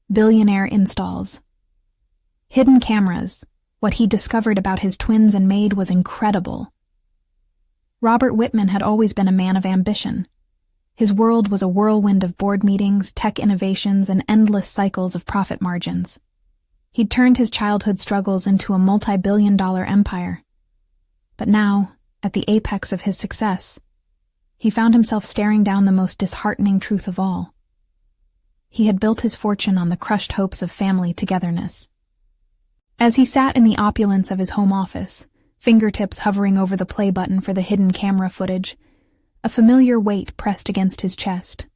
Billionaire installs. Hidden cameras. What he discovered about his twins and Maid was incredible. Robert Whitman had always been a man of ambition. His world was a whirlwind of board meetings, tech innovations, and endless cycles of profit margins. He'd turned his childhood struggles into a multi-billion-dollar empire. But now, at the apex of his success, he found himself staring down the most disheartening truth of all. He had built his fortune on the crushed hopes of family togetherness. As he sat in the opulence of his home office, fingertips hovering over the play button for the hidden camera footage, a familiar weight pressed against his chest.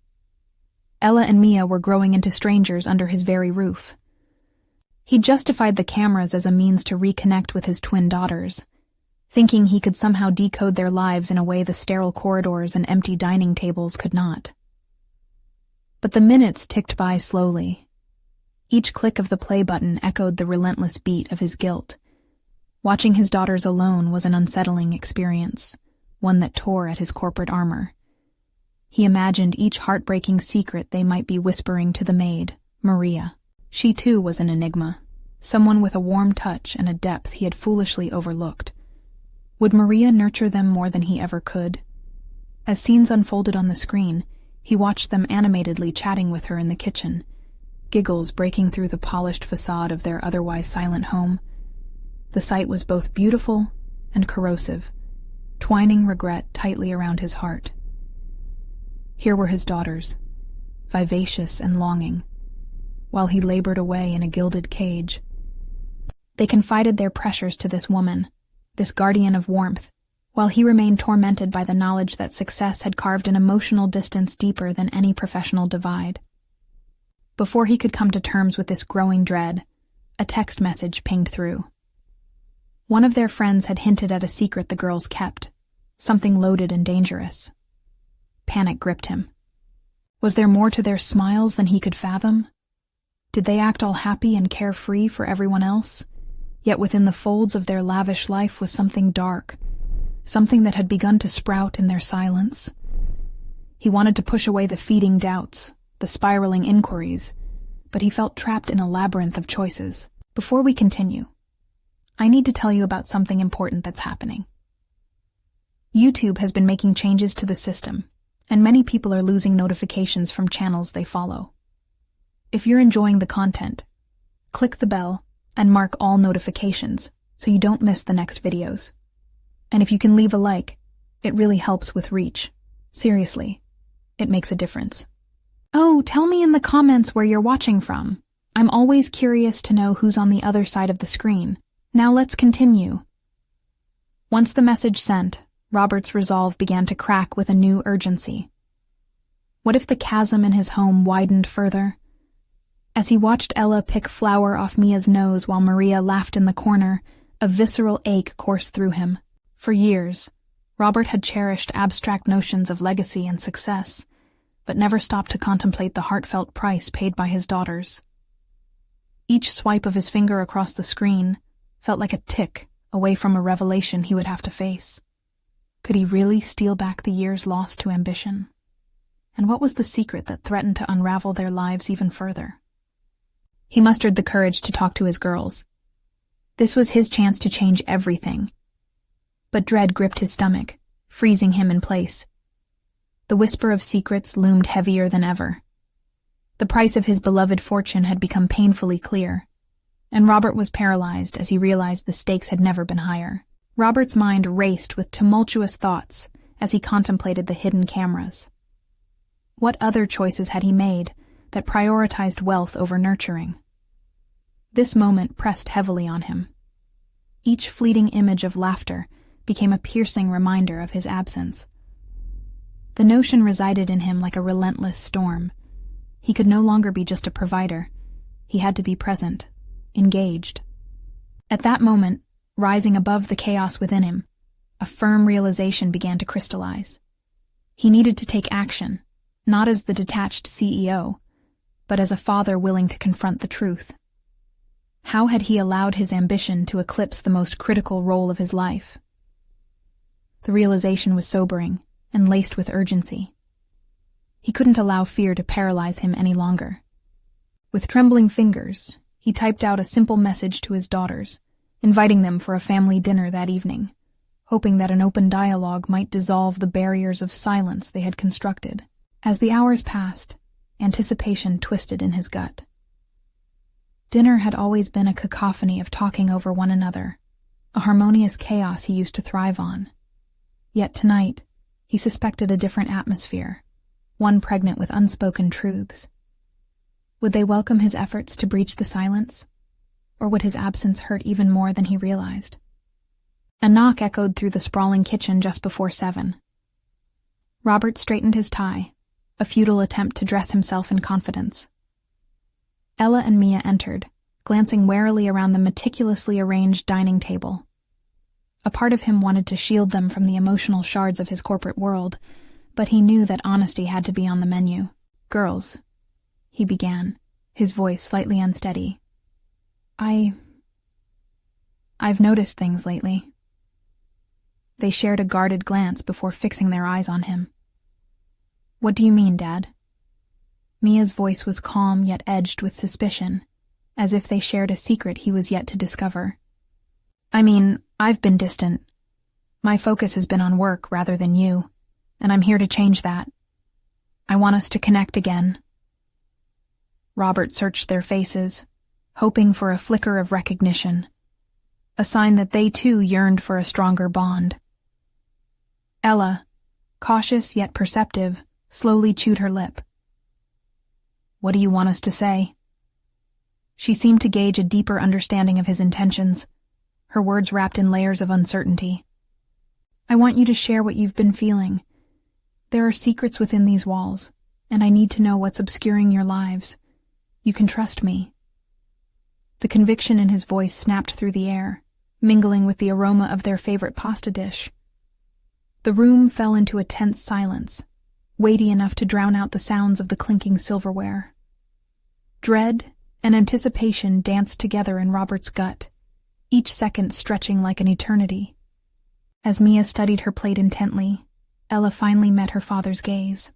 Ella and Mia were growing into strangers under his very roof. He justified the cameras as a means to reconnect with his twin daughters, thinking he could somehow decode their lives in a way the sterile corridors and empty dining tables could not. But the minutes ticked by slowly. Each click of the play button echoed the relentless beat of his guilt. Watching his daughters alone was an unsettling experience, one that tore at his corporate armor. He imagined each heartbreaking secret they might be whispering to the maid, Maria. She too was an enigma, someone with a warm touch and a depth he had foolishly overlooked. Would Maria nurture them more than he ever could? As scenes unfolded on the screen, he watched them animatedly chatting with her in the kitchen, giggles breaking through the polished facade of their otherwise silent home. The sight was both beautiful and corrosive, twining regret tightly around his heart. Here were his daughters, vivacious and longing, while he labored away in a gilded cage. They confided their pressures to this woman, this guardian of warmth, while he remained tormented by the knowledge that success had carved an emotional distance deeper than any professional divide. Before he could come to terms with this growing dread, a text message pinged through. One of their friends had hinted at a secret the girls kept, something loaded and dangerous. Panic gripped him. Was there more to their smiles than he could fathom? Did they act all happy and carefree for everyone else? Yet within the folds of their lavish life was something dark, something that had begun to sprout in their silence. He wanted to push away the feeding doubts, the spiraling inquiries, but he felt trapped in a labyrinth of choices. Before we continue, I need to tell you about something important that's happening. YouTube has been making changes to the system, and many people are losing notifications from channels they follow. If you're enjoying the content, click the bell and mark all notifications so you don't miss the next videos. And if you can leave a like, it really helps with reach. Seriously, it makes a difference. Oh, tell me in the comments where you're watching from. I'm always curious to know who's on the other side of the screen. Now let's continue. Once the message sent, Robert's resolve began to crack with a new urgency. What if the chasm in his home widened further? As he watched Ella pick flour off Mia's nose while Maria laughed in the corner, a visceral ache coursed through him. For years, Robert had cherished abstract notions of legacy and success, but never stopped to contemplate the heartfelt price paid by his daughters. Each swipe of his finger across the screen felt like a tick away from a revelation he would have to face. Could he really steal back the years lost to ambition? And what was the secret that threatened to unravel their lives even further? He mustered the courage to talk to his girls. This was his chance to change everything. But dread gripped his stomach, freezing him in place. The whisper of secrets loomed heavier than ever. The price of his beloved fortune had become painfully clear, and Robert was paralyzed as he realized the stakes had never been higher. Robert's mind raced with tumultuous thoughts as he contemplated the hidden cameras. What other choices had he made that prioritized wealth over nurturing? This moment pressed heavily on him. Each fleeting image of laughter became a piercing reminder of his absence. The notion resided in him like a relentless storm. He could no longer be just a provider. He had to be present, engaged. At that moment, rising above the chaos within him, a firm realization began to crystallize. He needed to take action, not as the detached CEO, but as a father willing to confront the truth. How had he allowed his ambition to eclipse the most critical role of his life? The realization was sobering and laced with urgency. He couldn't allow fear to paralyze him any longer. With trembling fingers, he typed out a simple message to his daughters, inviting them for a family dinner that evening, hoping that an open dialogue might dissolve the barriers of silence they had constructed. As the hours passed, anticipation twisted in his gut. Dinner had always been a cacophony of talking over one another, a harmonious chaos he used to thrive on. Yet tonight, he suspected a different atmosphere, one pregnant with unspoken truths. Would they welcome his efforts to breach the silence? Or would his absence hurt even more than he realized? A knock echoed through the sprawling kitchen just before 7. Robert straightened his tie, a futile attempt to dress himself in confidence. Ella and Mia entered, glancing warily around the meticulously arranged dining table. A part of him wanted to shield them from the emotional shards of his corporate world, but he knew that honesty had to be on the menu. "Girls," he began, his voice slightly unsteady. I've noticed things lately." They shared a guarded glance before fixing their eyes on him. "What do you mean, Dad?" Mia's voice was calm yet edged with suspicion, as if they shared a secret he was yet to discover. "I mean, I've been distant. My focus has been on work rather than you, and I'm here to change that. I want us to connect again." Robert searched their faces, hoping for a flicker of recognition, a sign that they too yearned for a stronger bond. Ella, cautious yet perceptive, slowly chewed her lip. "What do you want us to say?" She seemed to gauge a deeper understanding of his intentions, her words wrapped in layers of uncertainty. "I want you to share what you've been feeling. There are secrets within these walls, and I need to know what's obscuring your lives. You can trust me." The conviction in his voice snapped through the air, mingling with the aroma of their favorite pasta dish. The room fell into a tense silence, weighty enough to drown out the sounds of the clinking silverware. Dread and anticipation danced together in Robert's gut, each second stretching like an eternity. As Mia studied her plate intently, Ella finally met her father's gaze.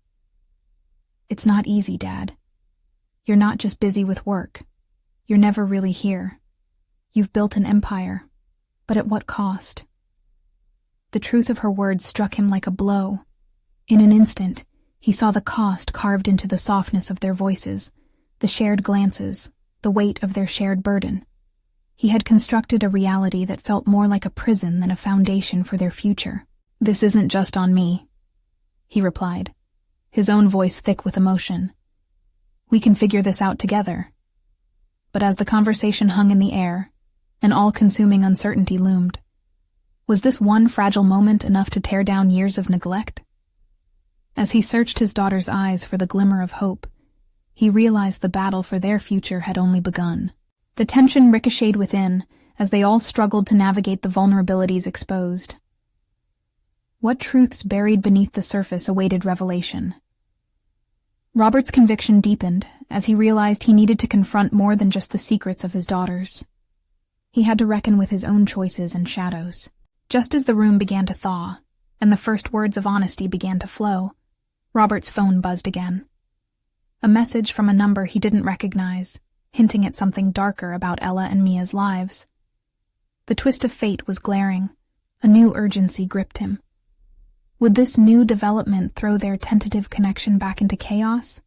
"It's not easy, Dad. You're not just busy with work. You're never really here. You've built an empire, but at what cost?" The truth of her words struck him like a blow. In an instant, he saw the cost carved into the softness of their voices, the shared glances, the weight of their shared burden. He had constructed a reality that felt more like a prison than a foundation for their future. "This isn't just on me," he replied, his own voice thick with emotion. "We can figure this out together." But as the conversation hung in the air, an all-consuming uncertainty loomed. Was this one fragile moment enough to tear down years of neglect? As he searched his daughter's eyes for the glimmer of hope, he realized the battle for their future had only begun. The tension ricocheted within as they all struggled to navigate the vulnerabilities exposed. What truths buried beneath the surface awaited revelation? Robert's conviction deepened as he realized he needed to confront more than just the secrets of his daughters. He had to reckon with his own choices and shadows. Just as the room began to thaw, and the first words of honesty began to flow, Robert's phone buzzed again. A message from a number he didn't recognize, hinting at something darker about Ella and Mia's lives. The twist of fate was glaring. A new urgency gripped him. Would this new development throw their tentative connection back into chaos?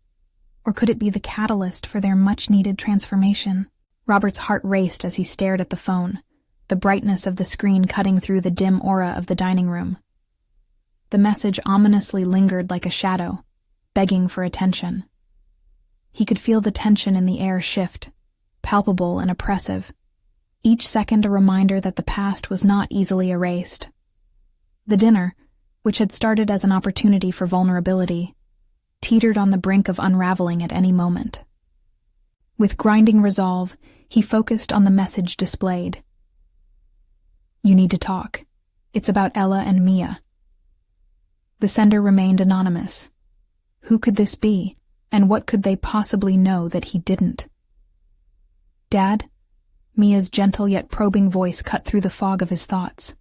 Or could it be the catalyst for their much-needed transformation? Robert's heart raced as he stared at the phone, the brightness of the screen cutting through the dim aura of the dining room. The message ominously lingered like a shadow, begging for attention. He could feel the tension in the air shift, palpable and oppressive, each second a reminder that the past was not easily erased. The dinner, which had started as an opportunity for vulnerability, teetered on the brink of unraveling at any moment. With grinding resolve, he focused on the message displayed. "You need to talk. It's about Ella and Mia." The sender remained anonymous. Who could this be, and what could they possibly know that he didn't? "Dad?" Mia's gentle yet probing voice cut through the fog of his thoughts.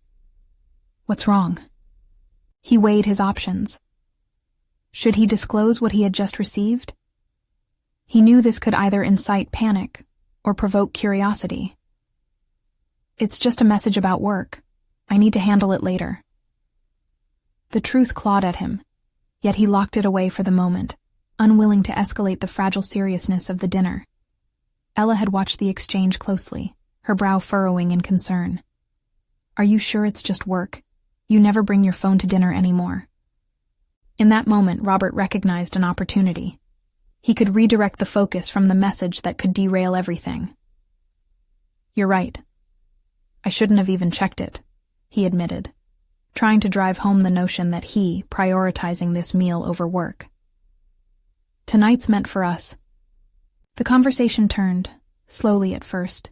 "What's wrong?" He weighed his options. Should he disclose what he had just received? He knew this could either incite panic or provoke curiosity. "It's just a message about work. I need to handle it later." The truth clawed at him, yet he locked it away for the moment, unwilling to escalate the fragile seriousness of the dinner. Ella had watched the exchange closely, her brow furrowing in concern. "Are you sure it's just work? You never bring your phone to dinner anymore." In that moment, Robert recognized an opportunity. He could redirect the focus from the message that could derail everything. "You're right. I shouldn't have even checked it," he admitted, trying to drive home the notion that he prioritizing this meal over work. "Tonight's meant for us." The conversation turned, slowly at first,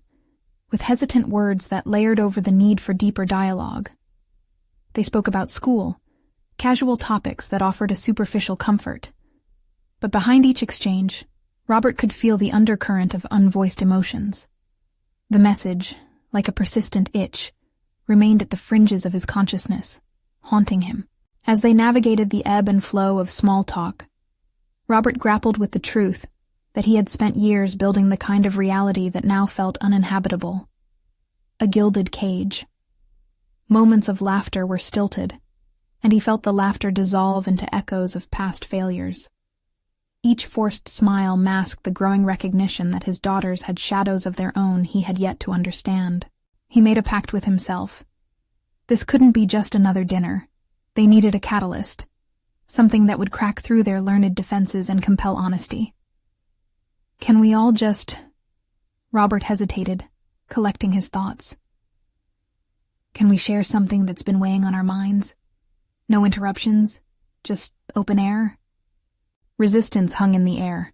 with hesitant words that layered over the need for deeper dialogue. They spoke about school, casual topics that offered a superficial comfort. But behind each exchange, Robert could feel the undercurrent of unvoiced emotions. The message, like a persistent itch, remained at the fringes of his consciousness, haunting him. As they navigated the ebb and flow of small talk, Robert grappled with the truth that he had spent years building the kind of reality that now felt uninhabitable. A gilded cage. Moments of laughter were stilted, and he felt the laughter dissolve into echoes of past failures. Each forced smile masked the growing recognition that his daughters had shadows of their own he had yet to understand. He made a pact with himself. This couldn't be just another dinner. They needed a catalyst, something that would crack through their learned defenses and compel honesty. "Can we all just—" Robert hesitated, collecting his thoughts. "Can we share something that's been weighing on our minds? No interruptions, just open air?" Resistance hung in the air.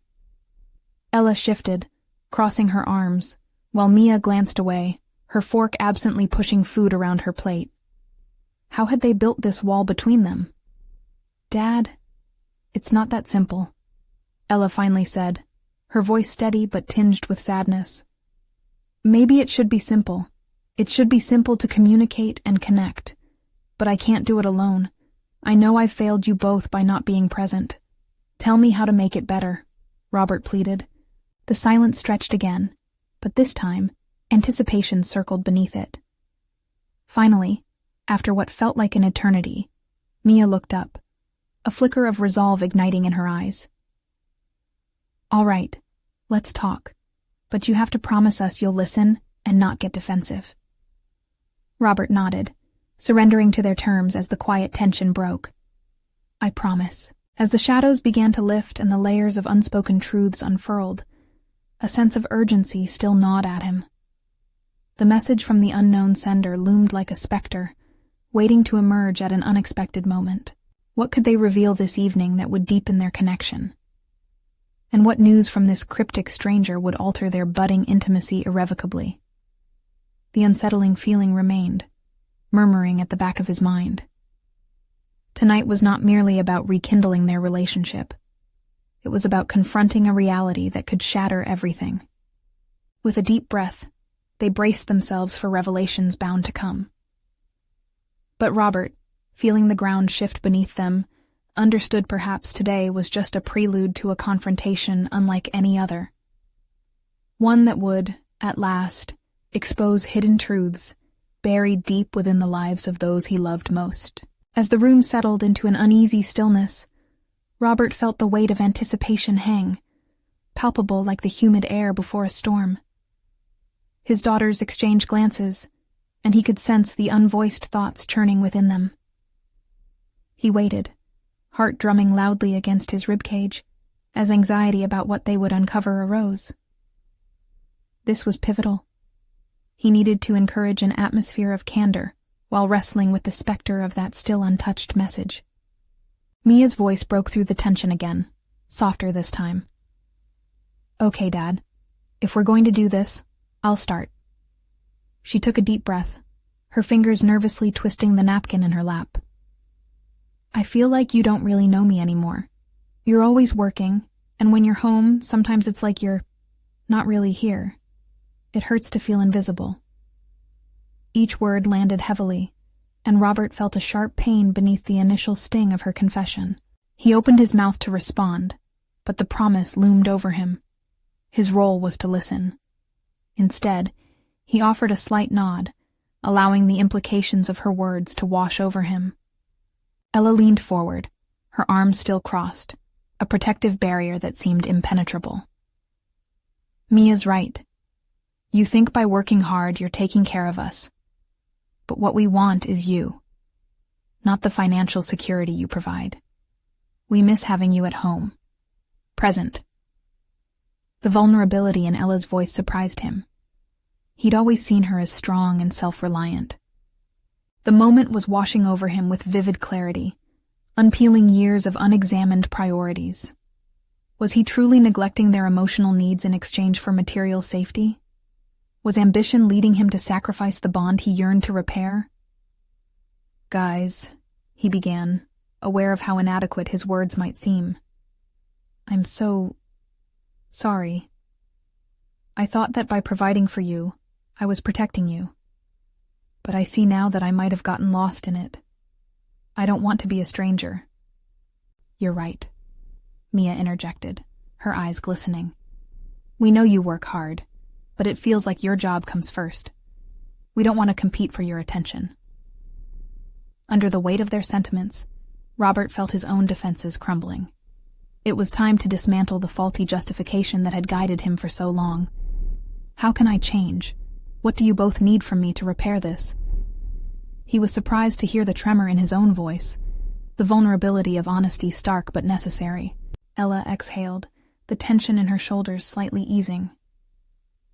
Ella shifted, crossing her arms, while Mia glanced away, her fork absently pushing food around her plate. How had they built this wall between them? "Dad, it's not that simple," Ella finally said, her voice steady but tinged with sadness. "Maybe it should be simple. It should be simple to communicate and connect. But I can't do it alone. I know I've failed you both by not being present. Tell me how to make it better," Robert pleaded. The silence stretched again, but this time, anticipation circled beneath it. Finally, after what felt like an eternity, Mia looked up, a flicker of resolve igniting in her eyes. "All right, let's talk, but you have to promise us you'll listen and not get defensive." Robert nodded, surrendering to their terms as the quiet tension broke. "I promise." As the shadows began to lift and the layers of unspoken truths unfurled, a sense of urgency still gnawed at him. The message from the unknown sender loomed like a specter, waiting to emerge at an unexpected moment. What could they reveal this evening that would deepen their connection? And what news from this cryptic stranger would alter their budding intimacy irrevocably? The unsettling feeling remained, murmuring at the back of his mind. Tonight was not merely about rekindling their relationship. It was about confronting a reality that could shatter everything. With a deep breath, they braced themselves for revelations bound to come. But Robert, feeling the ground shift beneath them, understood perhaps today was just a prelude to a confrontation unlike any other. One that would, at last, expose hidden truths buried deep within the lives of those he loved most. As the room settled into an uneasy stillness, Robert felt the weight of anticipation hang, palpable like the humid air before a storm. His daughters exchanged glances, and he could sense the unvoiced thoughts churning within them. He waited, heart drumming loudly against his ribcage, as anxiety about what they would uncover arose. This was pivotal. He needed to encourage an atmosphere of candor, while wrestling with the specter of that still untouched message. Mia's voice broke through the tension again, softer this time. "Okay, Dad. If we're going to do this, I'll start." She took a deep breath, her fingers nervously twisting the napkin in her lap. "I feel like you don't really know me anymore. You're always working, and when you're home, sometimes it's like you're not really here. It hurts to feel invisible." Each word landed heavily, and Robert felt a sharp pain beneath the initial sting of her confession. He opened his mouth to respond, but the promise loomed over him, His role was to listen. Instead, he offered a slight nod, allowing the implications of her words to wash over him. Ella leaned forward, her arms still crossed, a protective barrier that seemed impenetrable. Mia's right. You think by working hard you're taking care of us. But what we want is you, not the financial security you provide. We miss having you at home, present. The vulnerability in Ella's voice surprised him. He'd always seen her as strong and self-reliant. The moment was washing over him with vivid clarity, unpeeling years of unexamined priorities. Was he truly neglecting their emotional needs in exchange for material safety? Was ambition leading him to sacrifice the bond he yearned to repair? Guys, he began, aware of how inadequate his words might seem. I'm so sorry. I thought that by providing for you, I was protecting you. But I see now that I might have gotten lost in it. I don't want to be a stranger. You're right, Mia interjected, her eyes glistening. We know you work hard, but it feels like your job comes first. We don't want to compete for your attention. Under the weight of their sentiments, Robert felt his own defenses crumbling. It was time to dismantle the faulty justification that had guided him for so long. How can I change? What do you both need from me to repair this? He was surprised to hear the tremor in his own voice, the vulnerability of honesty stark but necessary. Ella exhaled, the tension in her shoulders slightly easing.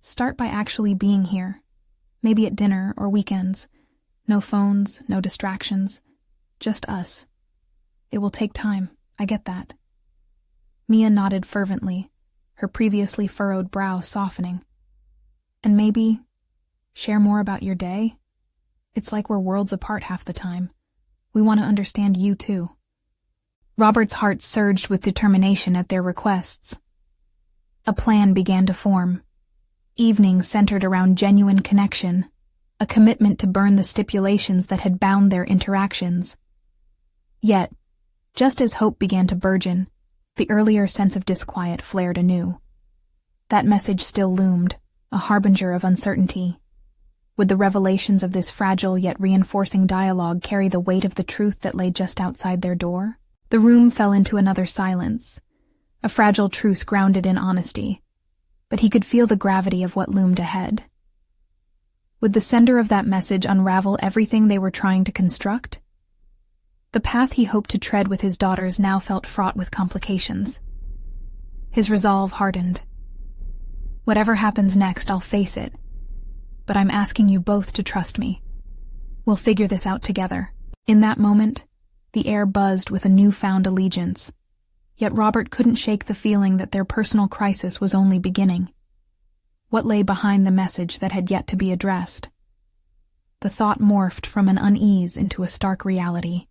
Start by actually being here. Maybe at dinner or weekends. No phones, no distractions. Just us. It will take time, I get that. Mia nodded fervently, her previously furrowed brow softening. And maybe share more about your day? It's like we're worlds apart half the time. We want to understand you too. Robert's heart surged with determination at their requests. A plan began to form. Evenings centered around genuine connection, a commitment to burn the stipulations that had bound their interactions. Yet, just as hope began to burgeon, the earlier sense of disquiet flared anew. That message still loomed, a harbinger of uncertainty. Would the revelations of this fragile yet reinforcing dialogue carry the weight of the truth that lay just outside their door? The room fell into another silence, a fragile truce grounded in honesty, but he could feel the gravity of what loomed ahead. Would the sender of that message unravel everything they were trying to construct? The path he hoped to tread with his daughters now felt fraught with complications. His resolve hardened. Whatever happens next, I'll face it. But I'm asking you both to trust me. We'll figure this out together. In that moment, the air buzzed with a newfound allegiance. Yet Robert couldn't shake the feeling that their personal crisis was only beginning. What lay behind the message that had yet to be addressed? The thought morphed from an unease into a stark reality.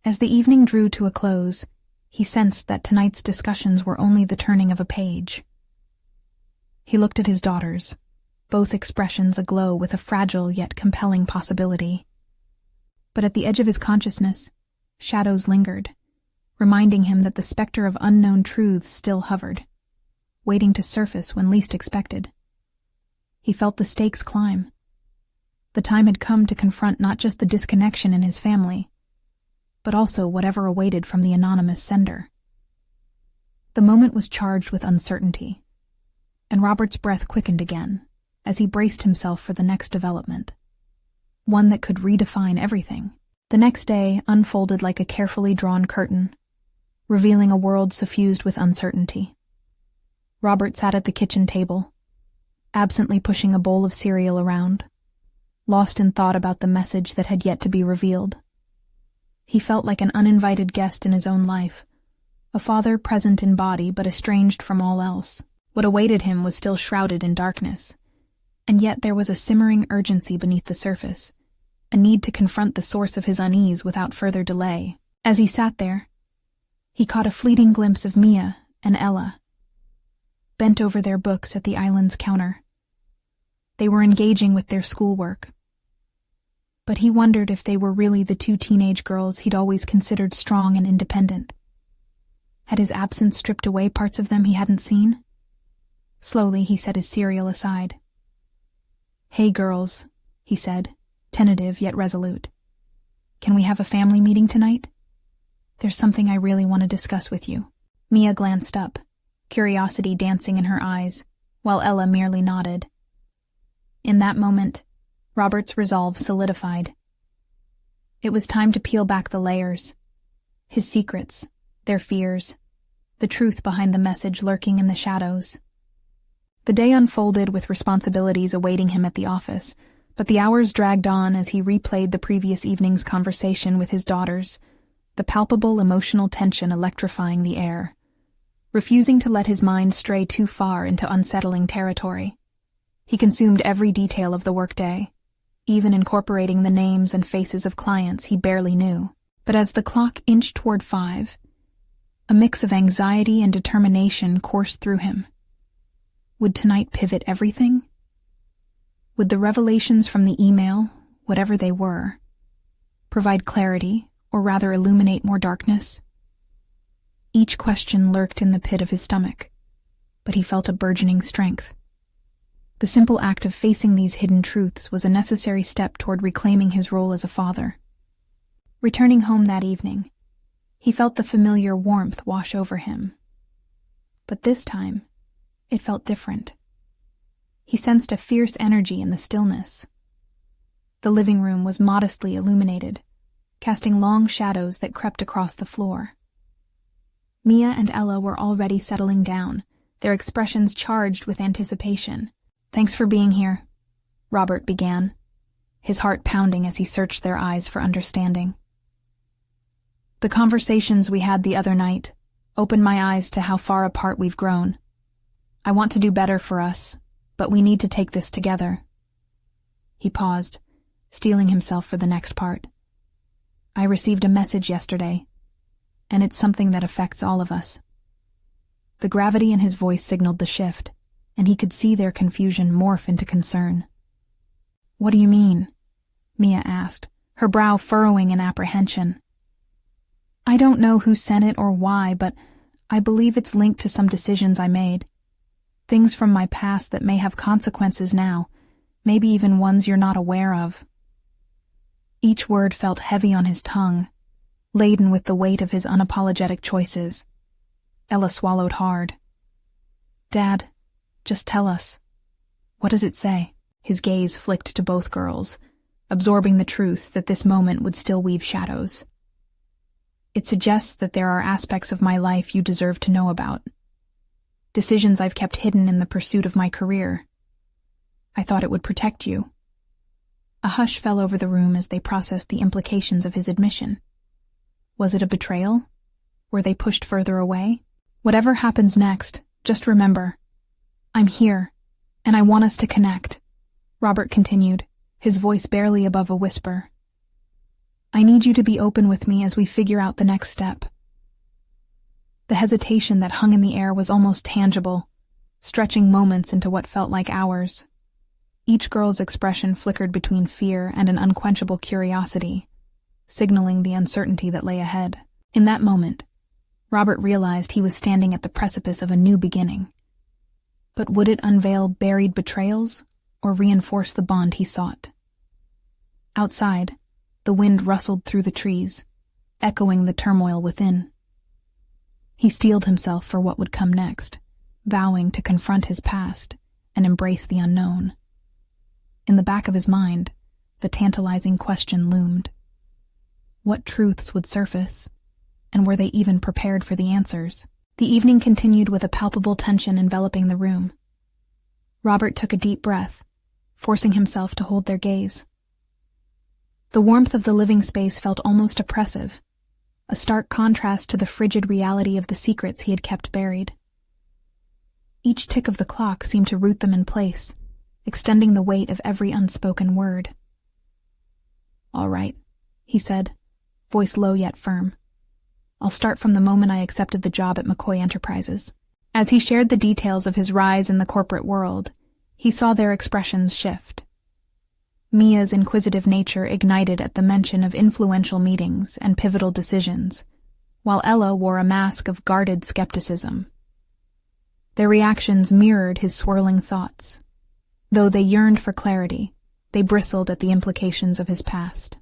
As the evening drew to a close, he sensed that tonight's discussions were only the turning of a page. He looked at his daughters, both expressions aglow with a fragile yet compelling possibility. But at the edge of his consciousness, shadows lingered, reminding him that the specter of unknown truths still hovered, waiting to surface when least expected. He felt the stakes climb. The time had come to confront not just the disconnection in his family, but also whatever awaited from the anonymous sender. The moment was charged with uncertainty, and Robert's breath quickened again as he braced himself for the next development, one that could redefine everything. The next day unfolded like a carefully drawn curtain, revealing a world suffused with uncertainty. Robert sat at the kitchen table, absently pushing a bowl of cereal around, lost in thought about the message that had yet to be revealed. He felt like an uninvited guest in his own life, a father present in body but estranged from all else. What awaited him was still shrouded in darkness, and yet there was a simmering urgency beneath the surface, a need to confront the source of his unease without further delay. As he sat there, he caught a fleeting glimpse of Mia and Ella, bent over their books at the island's counter. They were engaging with their schoolwork. But he wondered if they were really the two teenage girls he'd always considered strong and independent. Had his absence stripped away parts of them he hadn't seen? Slowly, he set his cereal aside. "Hey, girls," he said, tentative yet resolute. "Can we have a family meeting tonight? There's something I really want to discuss with you." Mia glanced up, curiosity dancing in her eyes, while Ella merely nodded. In that moment, Robert's resolve solidified. It was time to peel back the layers. His secrets, their fears, the truth behind the message lurking in the shadows. The day unfolded with responsibilities awaiting him at the office, but the hours dragged on as he replayed the previous evening's conversation with his daughters, the palpable emotional tension electrifying the air. Refusing to let his mind stray too far into unsettling territory, he consumed every detail of the workday, even incorporating the names and faces of clients he barely knew. But as the clock inched toward 5, a mix of anxiety and determination coursed through him. Would tonight pivot everything? Would the revelations from the email, whatever they were, provide clarity, or rather illuminate more darkness? Each question lurked in the pit of his stomach, but he felt a burgeoning strength. The simple act of facing these hidden truths was a necessary step toward reclaiming his role as a father. Returning home that evening, he felt the familiar warmth wash over him. But this time, it felt different. He sensed a fierce energy in the stillness. The living room was modestly illuminated, casting long shadows that crept across the floor. Mia and Ella were already settling down, their expressions charged with anticipation. "Thanks for being here," Robert began, his heart pounding as he searched their eyes for understanding. "The conversations we had the other night opened my eyes to how far apart we've grown. I want to do better for us, but we need to take this together." He paused, steeling himself for the next part. "I received a message yesterday, and it's something that affects all of us." The gravity in his voice signaled the shift, and he could see their confusion morph into concern. "What do you mean?" Mia asked, her brow furrowing in apprehension. "I don't know who sent it or why, but I believe it's linked to some decisions I made. Things from my past that may have consequences now, maybe even ones you're not aware of." Each word felt heavy on his tongue, laden with the weight of his unapologetic choices. Ella swallowed hard. "Dad, just tell us. What does it say?" His gaze flicked to both girls, absorbing the truth that this moment would still weave shadows. "It suggests that there are aspects of my life you deserve to know about. Decisions I've kept hidden in the pursuit of my career. I thought it would protect you." A hush fell over the room as they processed the implications of his admission. Was it a betrayal? Were they pushed further away? "Whatever happens next, just remember, I'm here, and I want us to connect," Robert continued, his voice barely above a whisper. "I need you to be open with me as we figure out the next step." The hesitation that hung in the air was almost tangible, stretching moments into what felt like hours. Each girl's expression flickered between fear and an unquenchable curiosity, signaling the uncertainty that lay ahead. In that moment, Robert realized he was standing at the precipice of a new beginning. But would it unveil buried betrayals or reinforce the bond he sought? Outside, the wind rustled through the trees, echoing the turmoil within. He steeled himself for what would come next, vowing to confront his past and embrace the unknown. In the back of his mind, the tantalizing question loomed. What truths would surface, and were they even prepared for the answers? The evening continued with a palpable tension enveloping the room. Robert took a deep breath, forcing himself to hold their gaze. The warmth of the living space felt almost oppressive, a stark contrast to the frigid reality of the secrets he had kept buried. Each tick of the clock seemed to root them in place, extending the weight of every unspoken word. "All right," he said, voice low yet firm. "I'll start from the moment I accepted the job at McCoy Enterprises." As he shared the details of his rise in the corporate world, he saw their expressions shift. Mia's inquisitive nature ignited at the mention of influential meetings and pivotal decisions, while Ella wore a mask of guarded skepticism. Their reactions mirrored his swirling thoughts. Though they yearned for clarity, they bristled at the implications of his past.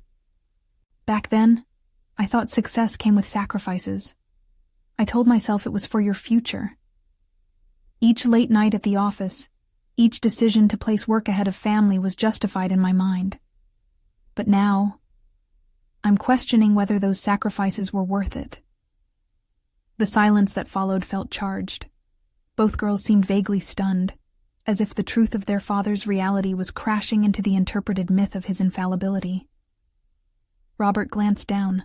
Back then, I thought success came with sacrifices. I told myself it was for your future. Each late night at the office, each decision to place work ahead of family was justified in my mind. But now, I'm questioning whether those sacrifices were worth it. The silence that followed felt charged. Both girls seemed vaguely stunned, as if the truth of their father's reality was crashing into the interpreted myth of his infallibility. Robert glanced down,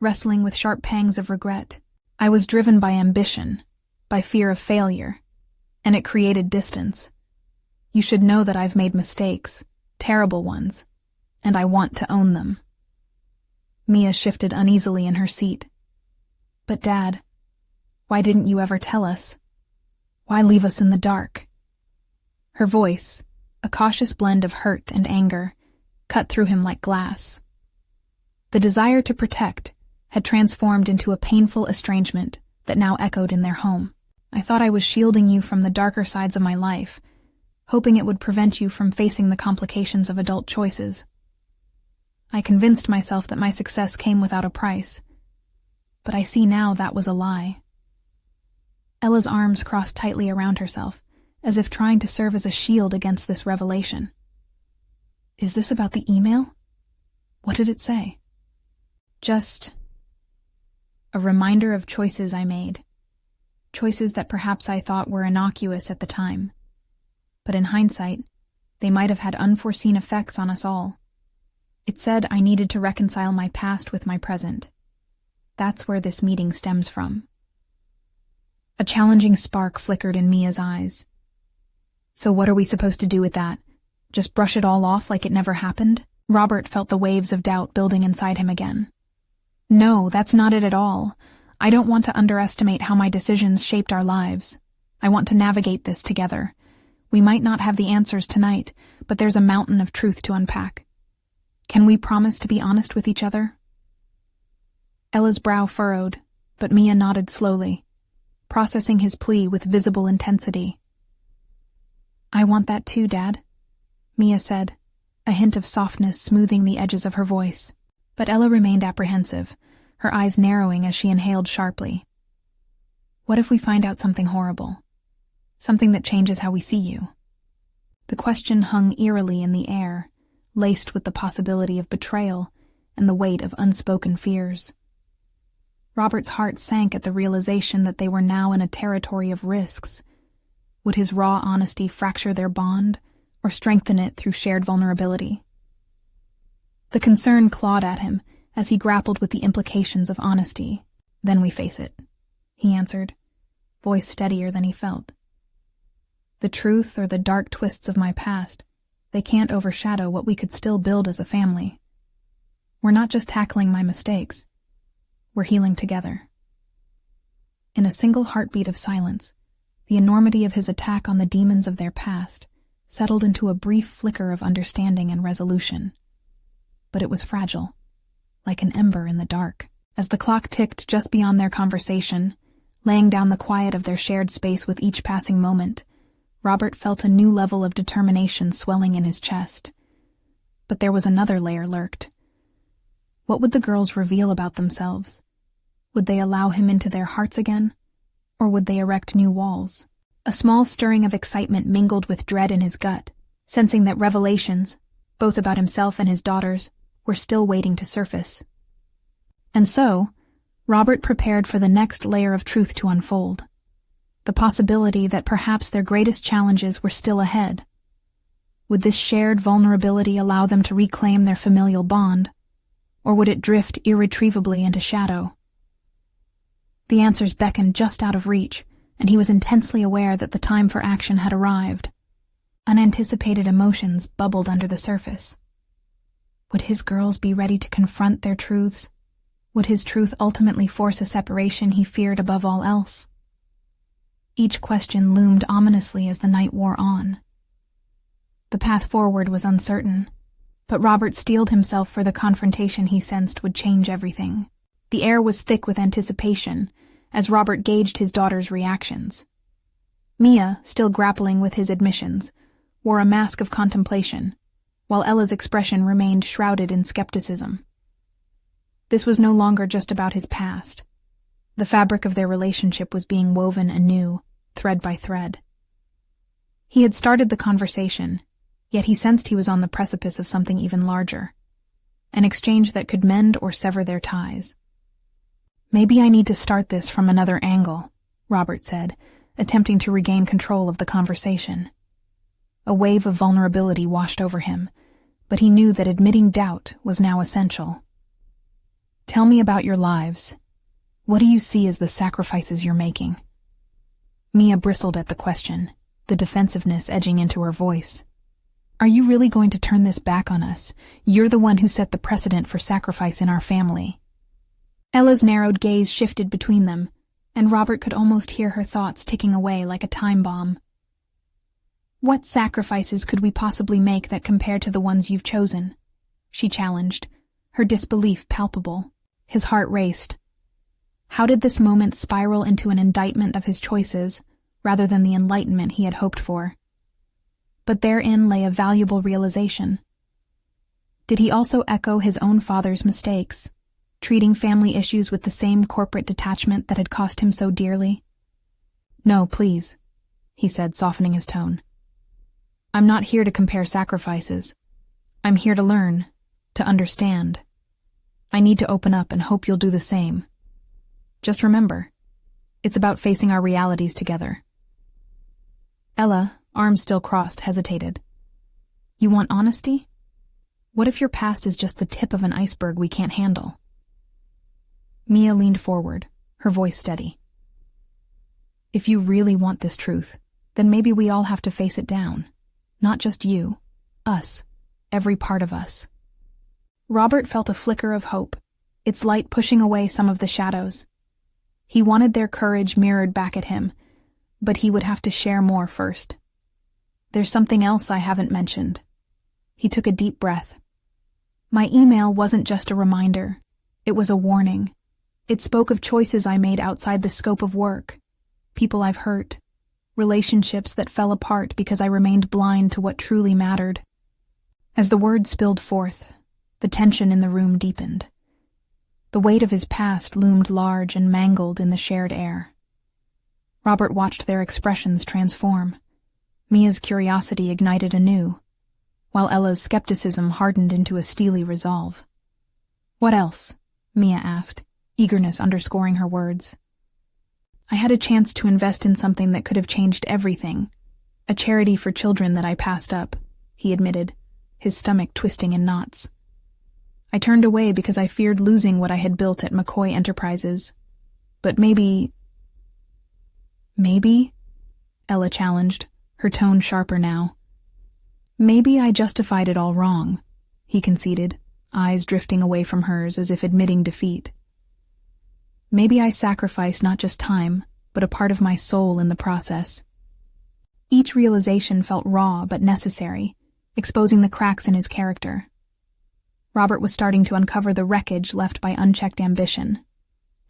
wrestling with sharp pangs of regret. I was driven by ambition, by fear of failure, and it created distance. You should know that I've made mistakes, terrible ones, and I want to own them. Mia shifted uneasily in her seat. But Dad, why didn't you ever tell us? Why leave us in the dark? Her voice, a cautious blend of hurt and anger, cut through him like glass. The desire to protect had transformed into a painful estrangement that now echoed in their home. I thought I was shielding you from the darker sides of my life, hoping it would prevent you from facing the complications of adult choices. I convinced myself that my success came without a price, but I see now that was a lie. Ella's arms crossed tightly around herself, as if trying to serve as a shield against this revelation. Is this about the email? What did it say? Just a reminder of choices I made. Choices that perhaps I thought were innocuous at the time. But in hindsight, they might have had unforeseen effects on us all. It said I needed to reconcile my past with my present. That's where this meeting stems from. A challenging spark flickered in Mia's eyes. So what are we supposed to do with that? Just brush it all off like it never happened? Robert felt the waves of doubt building inside him again. No, that's not it at all. I don't want to underestimate how my decisions shaped our lives. I want to navigate this together. We might not have the answers tonight, but there's a mountain of truth to unpack. Can we promise to be honest with each other? Ella's brow furrowed, but Mia nodded slowly, processing his plea with visible intensity. I want that too, Dad, Mia said, a hint of softness smoothing the edges of her voice. But Ella remained apprehensive, her eyes narrowing as she inhaled sharply. What if we find out something horrible? Something that changes how we see you? The question hung eerily in the air, laced with the possibility of betrayal and the weight of unspoken fears. Robert's heart sank at the realization that they were now in a territory of risks. Would his raw honesty fracture their bond, or strengthen it through shared vulnerability? The concern clawed at him as he grappled with the implications of honesty. Then we face it, he answered, voice steadier than he felt. The truth or the dark twists of my past, they can't overshadow what we could still build as a family. We're not just tackling my mistakes. We're healing together. In a single heartbeat of silence, the enormity of his attack on the demons of their past settled into a brief flicker of understanding and resolution. But it was fragile, like an ember in the dark. As the clock ticked just beyond their conversation, laying down the quiet of their shared space with each passing moment, Robert felt a new level of determination swelling in his chest. But there was another layer lurked. What would the girls reveal about themselves? Would they allow him into their hearts again? Or would they erect new walls? A small stirring of excitement mingled with dread in his gut, sensing that revelations, both about himself and his daughters, were still waiting to surface. And so, Robert prepared for the next layer of truth to unfold. The possibility that perhaps their greatest challenges were still ahead. Would this shared vulnerability allow them to reclaim their familial bond, or would it drift irretrievably into shadow? The answers beckoned just out of reach, and he was intensely aware that the time for action had arrived. Unanticipated emotions bubbled under the surface. Would his girls be ready to confront their truths? Would his truth ultimately force a separation he feared above all else? Each question loomed ominously as the night wore on. The path forward was uncertain, but Robert steeled himself for the confrontation he sensed would change everything. The air was thick with anticipation as Robert gauged his daughter's reactions. Mia, still grappling with his admissions, wore a mask of contemplation, while Ella's expression remained shrouded in skepticism. This was no longer just about his past. The fabric of their relationship was being woven anew, thread by thread. He had started the conversation, yet he sensed he was on the precipice of something even larger, an exchange that could mend or sever their ties. "Maybe I need to start this from another angle," Robert said, attempting to regain control of the conversation. A wave of vulnerability washed over him, but he knew that admitting doubt was now essential. "Tell me about your lives. What do you see as the sacrifices you're making?" Mia bristled at the question, the defensiveness edging into her voice. "Are you really going to turn this back on us? You're the one who set the precedent for sacrifice in our family." Ella's narrowed gaze shifted between them, and Robert could almost hear her thoughts ticking away like a time bomb. "What sacrifices could we possibly make that compare to the ones you've chosen?" she challenged, her disbelief palpable. His heart raced. How did this moment spiral into an indictment of his choices, rather than the enlightenment he had hoped for? But therein lay a valuable realization. Did he also echo his own father's mistakes, treating family issues with the same corporate detachment that had cost him so dearly? "No, please," he said, softening his tone. "I'm not here to compare sacrifices. I'm here to learn, to understand. I need to open up and hope you'll do the same. Just remember, it's about facing our realities together." Ella, arms still crossed, hesitated. "You want honesty? What if your past is just the tip of an iceberg we can't handle?" Mia leaned forward, her voice steady. "If you really want this truth, then maybe we all have to face it down. Not just you, us, every part of us." Robert felt a flicker of hope, its light pushing away some of the shadows. He wanted their courage mirrored back at him, but he would have to share more first. "There's something else I haven't mentioned." He took a deep breath. "My email wasn't just a reminder. It was a warning. It spoke of choices I made outside the scope of work, people I've hurt, relationships that fell apart because I remained blind to what truly mattered." As the words spilled forth, the tension in the room deepened. The weight of his past loomed large and mangled in the shared air. Robert watched their expressions transform. Mia's curiosity ignited anew, while Ella's skepticism hardened into a steely resolve. "What else?" Mia asked, eagerness underscoring her words. "I had a chance to invest in something that could have changed everything, a charity for children that I passed up," he admitted, his stomach twisting in knots. "I turned away because I feared losing what I had built at McCoy Enterprises. But maybe..." "Maybe?" Ella challenged, her tone sharper now. "Maybe I justified it all wrong," he conceded, eyes drifting away from hers as if admitting defeat. "Maybe I sacrificed not just time, but a part of my soul in the process." Each realization felt raw but necessary, exposing the cracks in his character. Robert was starting to uncover the wreckage left by unchecked ambition,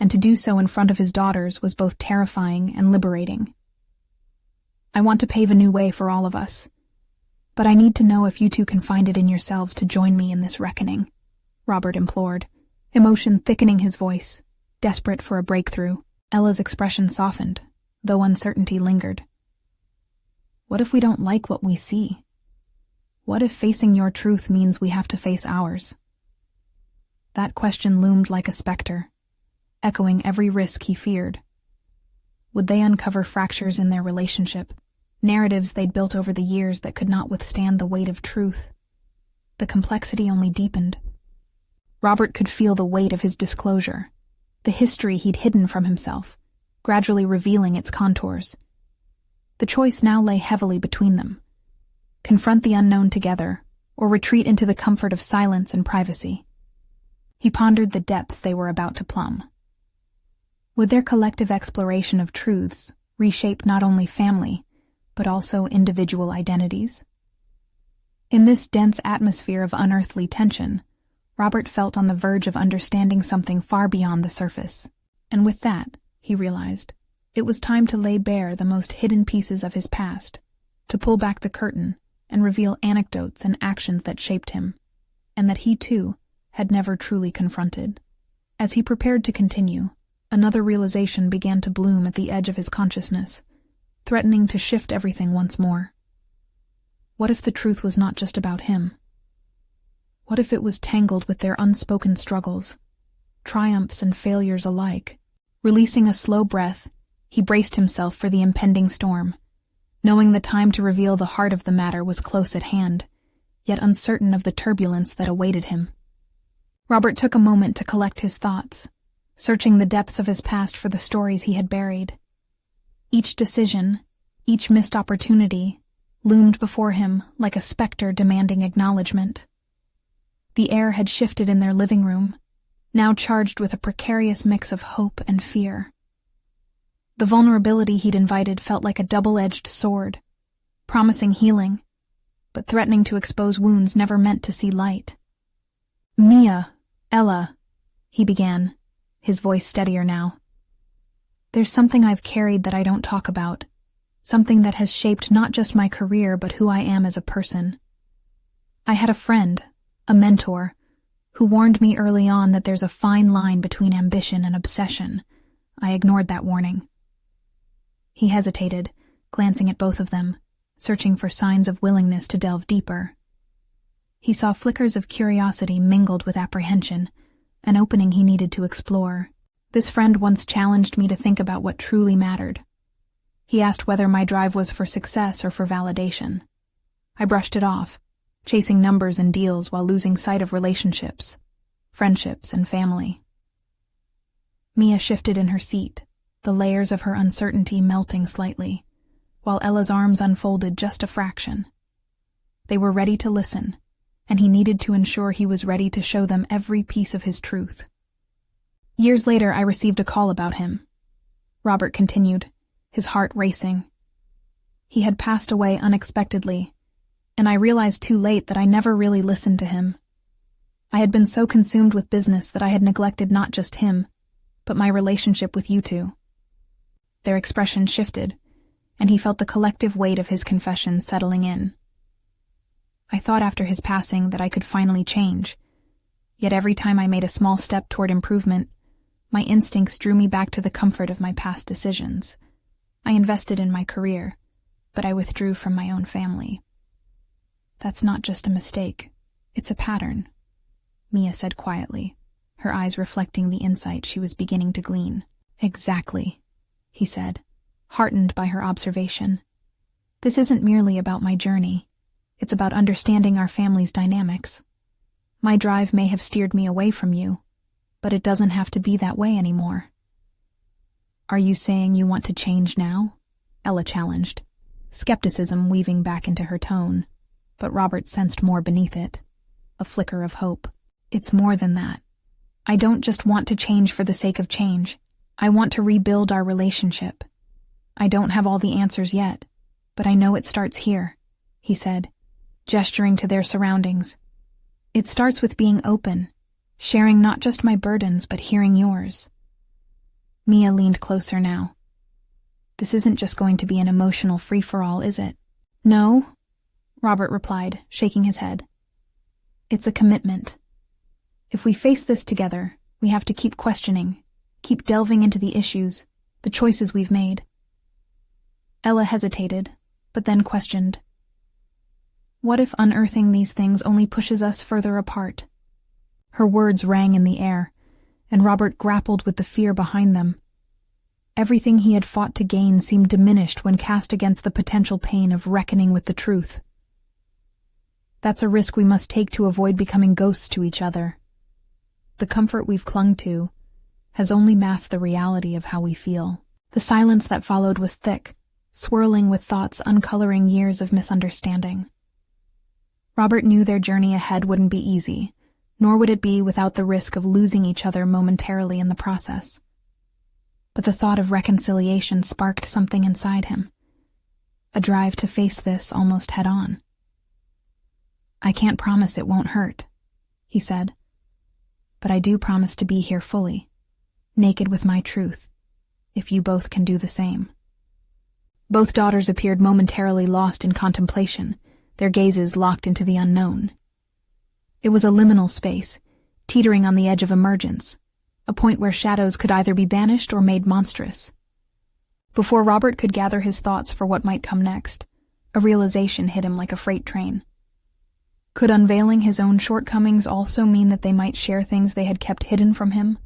and to do so in front of his daughters was both terrifying and liberating. "I want to pave a new way for all of us, but I need to know if you two can find it in yourselves to join me in this reckoning," Robert implored, emotion thickening his voice, desperate for a breakthrough. Ella's expression softened, though uncertainty lingered. "What if we don't like what we see? What if facing your truth means we have to face ours?" That question loomed like a specter, echoing every risk he feared. Would they uncover fractures in their relationship, narratives they'd built over the years that could not withstand the weight of truth? The complexity only deepened. Robert could feel the weight of his disclosure, the history he'd hidden from himself, gradually revealing its contours. The choice now lay heavily between them: confront the unknown together, or retreat into the comfort of silence and privacy. He pondered the depths they were about to plumb. Would their collective exploration of truths reshape not only family, but also individual identities? In this dense atmosphere of unearthly tension, Robert felt on the verge of understanding something far beyond the surface. And with that, he realized, It was time to lay bare the most hidden pieces of his past, to pull back the curtain and reveal anecdotes and actions that shaped him, and that he, too, had never truly confronted. As he prepared to continue, another realization began to bloom at the edge of his consciousness, threatening to shift everything once more. What if the truth was not just about him? What if it was tangled with their unspoken struggles, triumphs and failures alike? Releasing a slow breath, he braced himself for the impending storm, knowing the time to reveal the heart of the matter was close at hand, yet uncertain of the turbulence that awaited him. Robert took a moment to collect his thoughts, searching the depths of his past for the stories he had buried. Each decision, each missed opportunity, loomed before him like a specter demanding acknowledgement. The air had shifted in their living room, now charged with a precarious mix of hope and fear. The vulnerability he'd invited felt like a double-edged sword, promising healing, but threatening to expose wounds never meant to see light. "Mia, Ella," he began, his voice steadier now. "There's something I've carried that I don't talk about, something that has shaped not just my career but who I am as a person. I had a friend, a mentor, who warned me early on that there's a fine line between ambition and obsession. I ignored that warning." He hesitated, glancing at both of them, searching for signs of willingness to delve deeper. He saw flickers of curiosity mingled with apprehension, an opening he needed to explore. This friend once challenged me to think about what truly mattered. He asked whether my drive was for success or for validation. I brushed it off, chasing numbers and deals while losing sight of relationships, friendships, and family. Mia shifted in her seat, the layers of her uncertainty melting slightly, while Ella's arms unfolded just a fraction. They were ready to listen, and he needed to ensure he was ready to show them every piece of his truth. "Years later, I received a call about him," Robert continued, his heart racing. "He had passed away unexpectedly, and I realized too late that I never really listened to him. I had been so consumed with business that I had neglected not just him, but my relationship with you two." Their expression shifted, and he felt the collective weight of his confession settling in. "I thought after his passing that I could finally change, yet every time I made a small step toward improvement, my instincts drew me back to the comfort of my past decisions. I invested in my career, but I withdrew from my own family. That's not just a mistake, it's a pattern," Mia said quietly, her eyes reflecting the insight she was beginning to glean. "Exactly," he said, heartened by her observation. "This isn't merely about my journey. It's about understanding our family's dynamics. My drive may have steered me away from you, but it doesn't have to be that way anymore." "Are you saying you want to change now?" Ella challenged, skepticism weaving back into her tone, but Robert sensed more beneath it, a flicker of hope. "It's more than that. I don't just want to change for the sake of change. I want to rebuild our relationship. I don't have all the answers yet, but I know it starts here," he said, gesturing to their surroundings. "It starts with being open, sharing not just my burdens but hearing yours." Mia leaned closer now. "This isn't just going to be an emotional free-for-all, is it?" "No," Robert replied, shaking his head. "It's a commitment. If we face this together, we have to keep questioning, keep delving into the issues, the choices we've made." Ella hesitated, but then questioned. "What if unearthing these things only pushes us further apart?" Her words rang in the air, and Robert grappled with the fear behind them. Everything he had fought to gain seemed diminished when cast against the potential pain of reckoning with the truth. "That's a risk we must take to avoid becoming ghosts to each other. The comfort we've clung to has only masked the reality of how we feel." The silence that followed was thick, swirling with thoughts uncoloring years of misunderstanding. Robert knew their journey ahead wouldn't be easy, nor would it be without the risk of losing each other momentarily in the process. But the thought of reconciliation sparked something inside him, a drive to face this almost head-on. "I can't promise it won't hurt," he said, "but I do promise to be here fully, naked with my truth, if you both can do the same." Both daughters appeared momentarily lost in contemplation, their gazes locked into the unknown. It was a liminal space, teetering on the edge of emergence, a point where shadows could either be banished or made monstrous. Before Robert could gather his thoughts for what might come next, a realization hit him like a freight train. Could unveiling his own shortcomings also mean that they might share things they had kept hidden from him?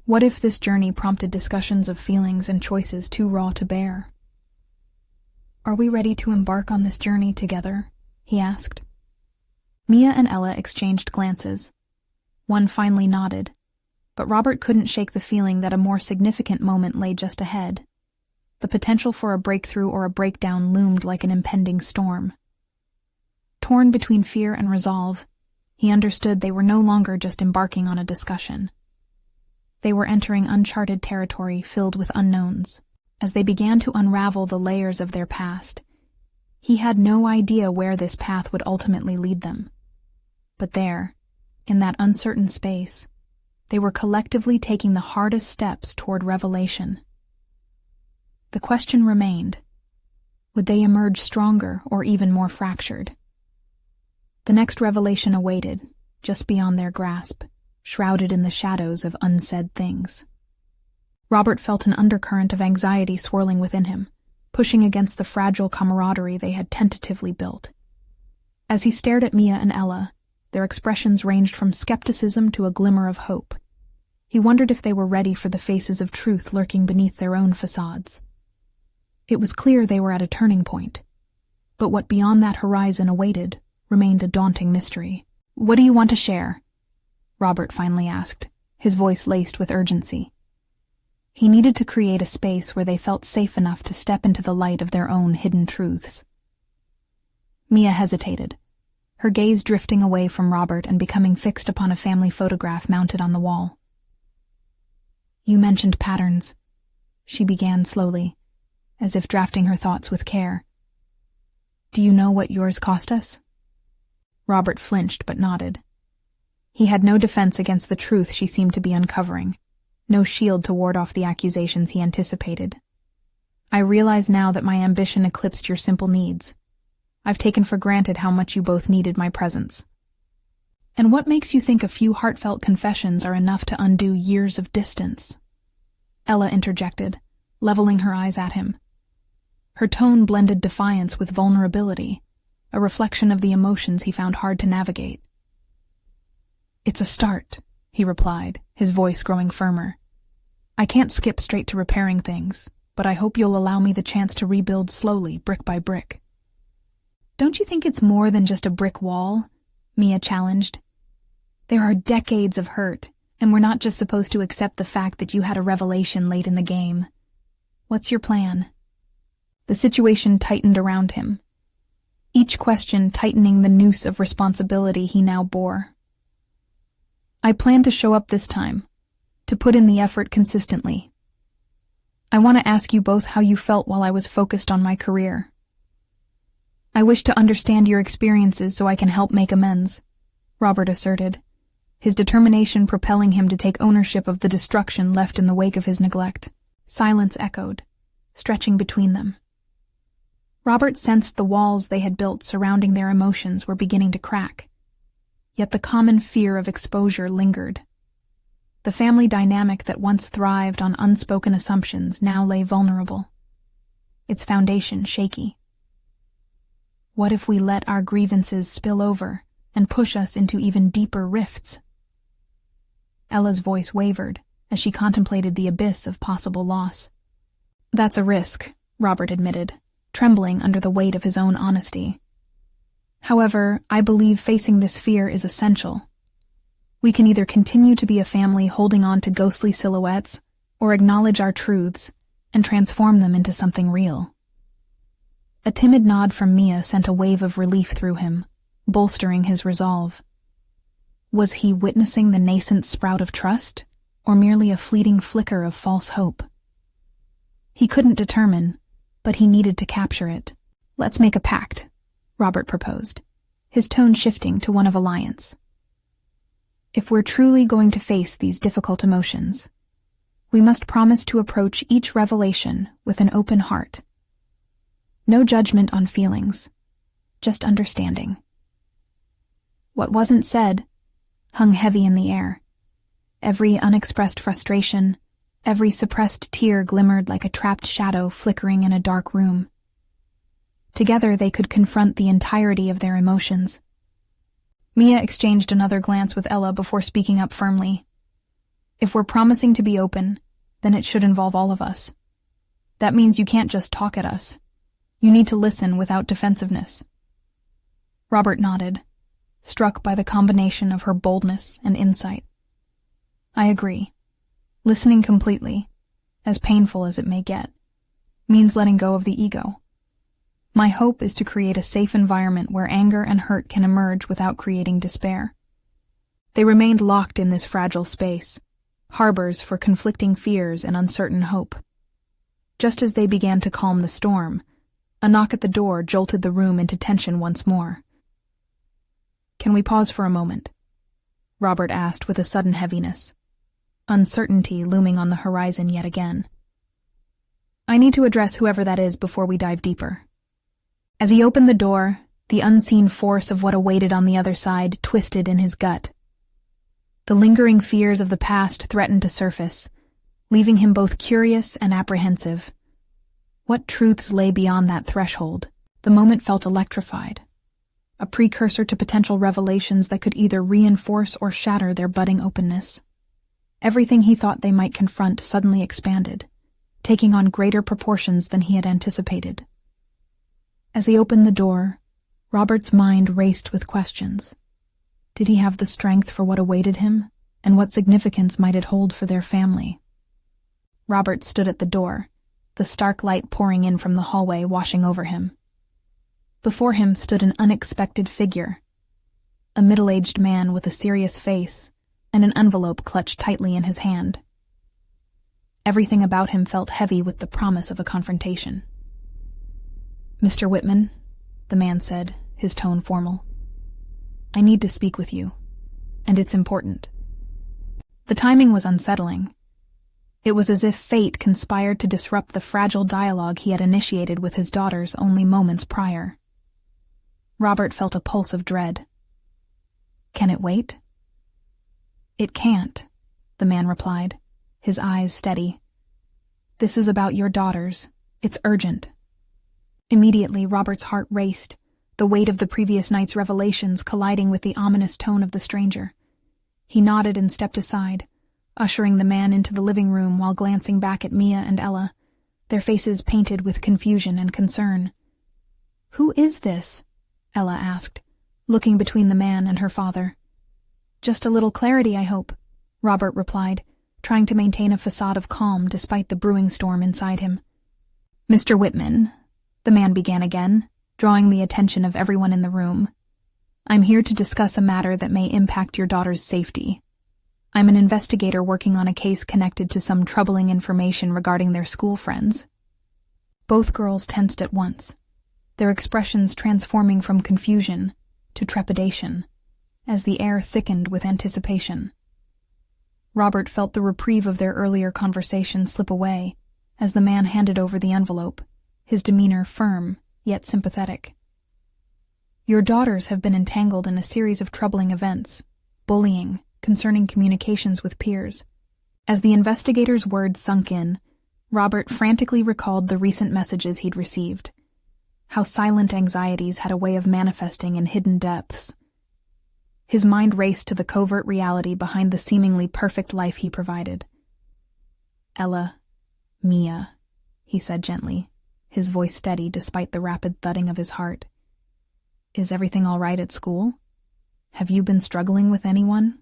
What if this journey prompted discussions of feelings and choices too raw to bear? "Are we ready to embark on this journey together?" he asked. Mia and Ella exchanged glances. One finally nodded, but Robert couldn't shake the feeling that a more significant moment lay just ahead. The potential for a breakthrough or a breakdown loomed like an impending storm. Torn between fear and resolve, he understood they were no longer just embarking on a discussion. They were entering uncharted territory filled with unknowns. As they began to unravel the layers of their past, he had no idea where this path would ultimately lead them. But there, in that uncertain space, they were collectively taking the hardest steps toward revelation. The question remained: would they emerge stronger or even more fractured? The next revelation awaited, just beyond their grasp, shrouded in the shadows of unsaid things. Robert felt an undercurrent of anxiety swirling within him, pushing against the fragile camaraderie they had tentatively built. As he stared at Mia and Ella, their expressions ranged from skepticism to a glimmer of hope. He wondered if they were ready for the faces of truth lurking beneath their own facades. It was clear they were at a turning point, but what beyond that horizon awaited remained a daunting mystery. "What do you want to share?" Robert finally asked, his voice laced with urgency. He needed to create a space where they felt safe enough to step into the light of their own hidden truths. Mia hesitated, her gaze drifting away from Robert and becoming fixed upon a family photograph mounted on the wall. "You mentioned patterns," she began slowly, as if drafting her thoughts with care. "Do you know what yours cost us?" Robert flinched but nodded. He had no defense against the truth she seemed to be uncovering, no shield to ward off the accusations he anticipated. "I realize now that my ambition eclipsed your simple needs. I've taken for granted how much you both needed my presence." "And what makes you think a few heartfelt confessions are enough to undo years of distance?" Ella interjected, leveling her eyes at him. Her tone blended defiance with vulnerability, a reflection of the emotions he found hard to navigate. "It's a start," he replied, his voice growing firmer. "I can't skip straight to repairing things, but I hope you'll allow me the chance to rebuild slowly, brick by brick." "Don't you think it's more than just a brick wall?" Mia challenged. "There are decades of hurt, and we're not just supposed to accept the fact that you had a revelation late in the game. What's your plan?" The situation tightened around him, each question tightening the noose of responsibility he now bore. "I plan to show up this time, to put in the effort consistently. I want to ask you both how you felt while I was focused on my career. I wish to understand your experiences so I can help make amends," Robert asserted, his determination propelling him to take ownership of the destruction left in the wake of his neglect. Silence echoed, stretching between them. Robert sensed the walls they had built surrounding their emotions were beginning to crack, yet the common fear of exposure lingered. The family dynamic that once thrived on unspoken assumptions now lay vulnerable, its foundation shaky. What if we let our grievances spill over and push us into even deeper rifts? Ella's voice wavered as she contemplated the abyss of possible loss. "That's a risk," Robert admitted, trembling under the weight of his own honesty. "However, I believe facing this fear is essential. We can either continue to be a family holding on to ghostly silhouettes or acknowledge our truths and transform them into something real." A timid nod from Mia sent a wave of relief through him, bolstering his resolve. Was he witnessing the nascent sprout of trust, or merely a fleeting flicker of false hope? He couldn't determine, but he needed to capture it. "Let's make a pact," Robert proposed, his tone shifting to one of alliance. "If we're truly going to face these difficult emotions, We must promise to approach each revelation with an open heart. No judgment on feelings, just understanding. What wasn't said hung heavy in the air. Every unexpressed frustration, every suppressed tear glimmered like a trapped shadow flickering in a dark room. Together they could confront the entirety of their emotions. Mia exchanged another glance with Ella before speaking up firmly. If we're promising to be open, then it should involve all of us. That means you can't just talk at us. You need to listen without defensiveness. Robert nodded, struck by the combination of her boldness and insight. I agree. Listening completely, as painful as it may get, means letting go of the ego. My hope is to create a safe environment where anger and hurt can emerge without creating despair. They remained locked in this fragile space, harbors for conflicting fears and uncertain hope. Just as they began to calm the storm, a knock at the door jolted the room into tension once more. Can we pause for a moment? Robert asked with a sudden heaviness, uncertainty looming on the horizon yet again. I need to address whoever that is before we dive deeper. As he opened the door, the unseen force of what awaited on the other side twisted in his gut. The lingering fears of the past threatened to surface, leaving him both curious and apprehensive. What truths lay beyond that threshold? The moment felt electrified, a precursor to potential revelations that could either reinforce or shatter their budding openness. Everything he thought they might confront suddenly expanded, taking on greater proportions than he had anticipated. As he opened the door, Robert's mind raced with questions. Did he have the strength for what awaited him, and what significance might it hold for their family? Robert stood at the door, the stark light pouring in from the hallway washing over him. Before him stood an unexpected figure, a middle-aged man with a serious face and an envelope clutched tightly in his hand. Everything about him felt heavy with the promise of a confrontation. Mr. Whitman, the man said, his tone formal. I need to speak with you, and it's important. The timing was unsettling. It was as if fate conspired to disrupt the fragile dialogue he had initiated with his daughters only moments prior. Robert felt a pulse of dread. Can it wait? It can't, the man replied, his eyes steady. This is about your daughters. It's urgent. Immediately, Robert's heart raced, the weight of the previous night's revelations colliding with the ominous tone of the stranger. He nodded and stepped aside, ushering the man into the living room while glancing back at Mia and Ella, their faces painted with confusion and concern. Who is this? Ella asked, looking between the man and her father. Just a little clarity, I hope, Robert replied, trying to maintain a facade of calm despite the brewing storm inside him. Mr. Whitman, the man began again, drawing the attention of everyone in the room. I'm here to discuss a matter that may impact your daughter's safety. I'm an investigator working on a case connected to some troubling information regarding their school friends. Both girls tensed at once, their expressions transforming from confusion to trepidation, as the air thickened with anticipation. Robert felt the reprieve of their earlier conversation slip away as the man handed over the envelope, his demeanor firm, yet sympathetic. Your daughters have been entangled in a series of troubling events, bullying, concerning communications with peers. As the investigator's words sunk in, Robert frantically recalled the recent messages he'd received, how silent anxieties had a way of manifesting in hidden depths. His mind raced to the covert reality behind the seemingly perfect life he provided. Ella, Mia, he said gently, his voice steady despite the rapid thudding of his heart. Is everything all right at school? Have you been struggling with anyone?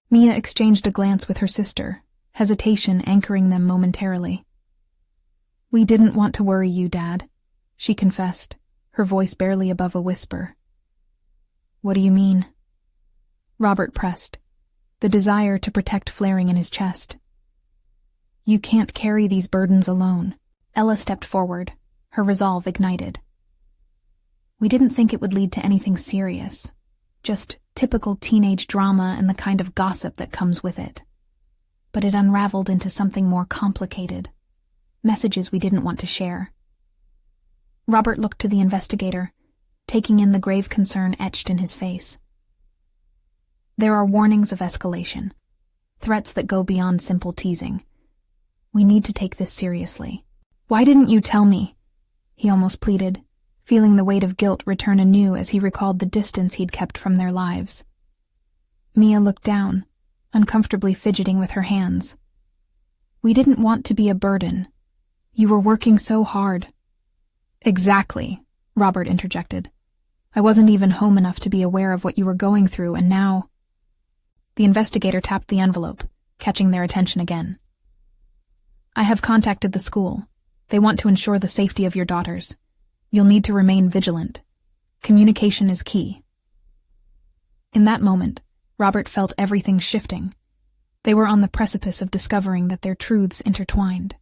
Mia exchanged a glance with her sister, hesitation anchoring them momentarily. We didn't want to worry you, Dad, she confessed, her voice barely above a whisper. What do you mean? Robert pressed, the desire to protect flaring in his chest. You can't carry these burdens alone. Ella stepped forward, her resolve ignited. We didn't think it would lead to anything serious, just typical teenage drama and the kind of gossip that comes with it. but it unraveled into something more complicated. Messages we didn't want to share. Robert looked to the investigator, taking in the grave concern etched in his face. There are warnings of escalation, threats that go beyond simple teasing. We need to take this seriously. Why didn't you tell me? He almost pleaded, feeling the weight of guilt return anew as he recalled the distance he'd kept from their lives. Mia looked down, uncomfortably fidgeting with her hands. We didn't want to be a burden. You were working so hard. Exactly, Robert interjected. I wasn't even home enough to be aware of what you were going through, and now... The investigator tapped the envelope, catching their attention again. I have contacted the school. They want to ensure the safety of your daughters. You'll need to remain vigilant. Communication is key. In that moment, Robert felt everything shifting. They were on the precipice of discovering that their truths intertwined.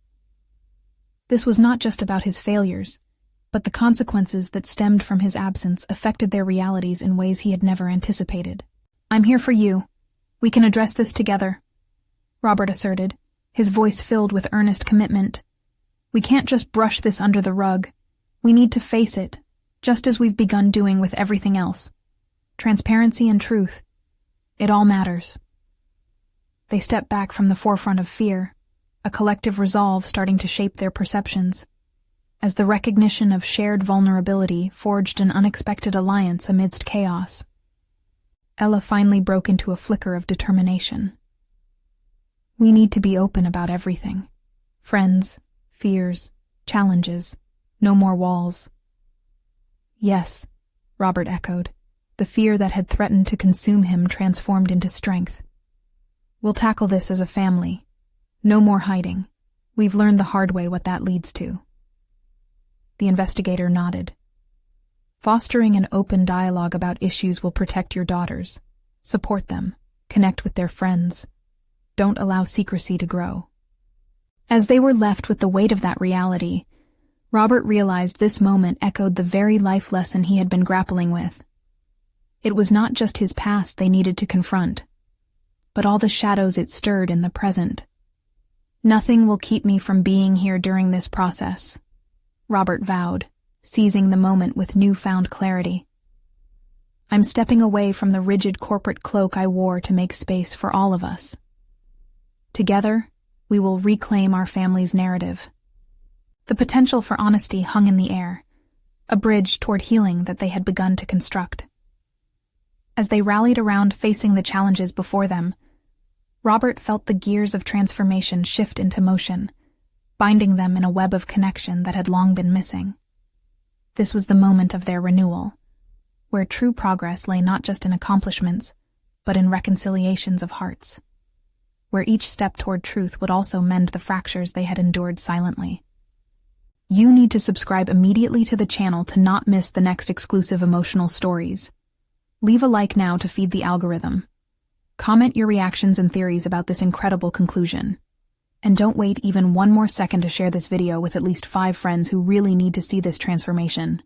This was not just about his failures, but the consequences that stemmed from his absence affected their realities in ways he had never anticipated. I'm here for you. We can address this together, Robert asserted, his voice filled with earnest commitment. We can't just brush this under the rug. We need to face it, just as we've begun doing with everything else. Transparency and truth. It all matters. They stepped back from the forefront of fear, a collective resolve starting to shape their perceptions, as the recognition of shared vulnerability forged an unexpected alliance amidst chaos. Ella finally broke into a flicker of determination. We need to be open about everything. Friends, fears, challenges, no more walls. Yes, Robert echoed, the fear that had threatened to consume him transformed into strength. We'll tackle this as a family. No more hiding. We've learned the hard way what that leads to. The investigator nodded. Fostering an open dialogue about issues will protect your daughters. Support them. Connect with their friends. Don't allow secrecy to grow. As they were left with the weight of that reality, Robert realized this moment echoed the very life lesson he had been grappling with. It was not just his past they needed to confront, but all the shadows it stirred in the present. Nothing will keep me from being here during this process, Robert vowed, seizing the moment with newfound clarity. I'm stepping away from the rigid corporate cloak I wore to make space for all of us. Together, we will reclaim our family's narrative. The potential for honesty hung in the air, a bridge toward healing that they had begun to construct. As they rallied around facing the challenges before them, Robert felt the gears of transformation shift into motion, binding them in a web of connection that had long been missing. This was the moment of their renewal, where true progress lay not just in accomplishments, but in reconciliations of hearts, where each step toward truth would also mend the fractures they had endured silently. You need to subscribe immediately to the channel to not miss the next exclusive emotional stories. Leave a like now to feed the algorithm. Comment your reactions and theories about this incredible conclusion. And don't wait even one more second to share this video with at least 5 friends who really need to see this transformation.